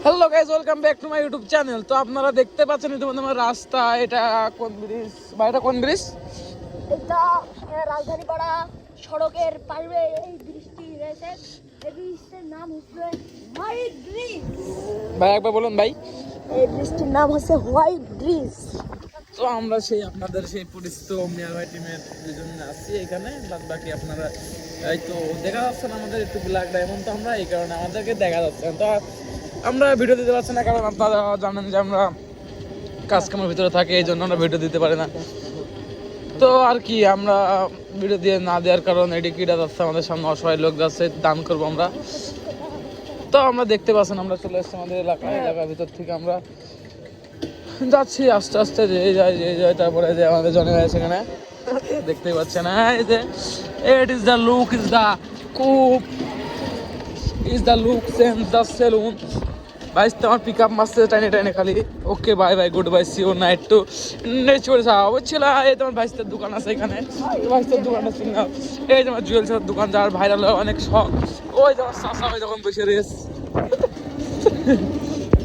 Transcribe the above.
Hello guys, welcome back to my YouTube channel. তো আপনারা দেখতে পাচ্ছেন ইতিমধ্যে আমার রাস্তা, এটা কোন ব্রিজ বা এটা কোন ব্রিজ? এটা রাজধানী পাড়া সড়কের পাশে এই ব্রিজটি রয়েছে। এই ব্রিজটির নাম হচ্ছে হোয়াইট ব্রিজ। ভাই একবার বলুন ভাই। এই ব্রিজটির নাম হচ্ছে হোয়াইট ব্রিজ। তো আমরা সেই আপনাদের সেই পরিচিত মিয়া ভাই টিমের দুজন আছি এখানে, বাদ বাকি আপনারা এই তো দেখা যাচ্ছে না, আমাদের একটু ব্ল্যাক ডায়মন্ড, তো আমরা এই কারণে আমাদেরকে দেখা যাচ্ছে না। তো আমরা ভিডিও দিতে পারছি না, কারণ আপনারা জানেন যে আমরা কাজ কামের ভিতরে থাকি, এই জন্য আমরা ভিডিও দিতে পারি না। তো আর কি, আমরা ভিডিও দিয়ে না দেওয়ার কারণ এডিকিটা যাচ্ছে আমাদের সামনে, অসহায় লোক যাচ্ছে, দান করবো আমরা। তো আমরা দেখতে পাচ্ছেন আমরা চলে এসেছি আমাদের এলাকার ভিতর থেকে আমরা যাচ্ছি আস্তে আস্তে, যে যায় তারপরে যে আমাদের জনে ভাই সেখানে দেখতে পাচ্ছেন, এই যে it is the look is the coop is the look change the salon. ভাই তোমার পিক আপ মারছে টাইনে টাইনে খালি। Okay bye bye, good bye, see you night to নেচুর সাহা বুঝছিল। এই তোমার ভাইস্তের দোকান আছে এখানে, ভাইস্তের দোকান আছে না, এই তোমার জুয়েলসের দোকান, যার ভাইরাল অনেক শখ। ওই তোমার চাষা ভাই যখন বসে রেস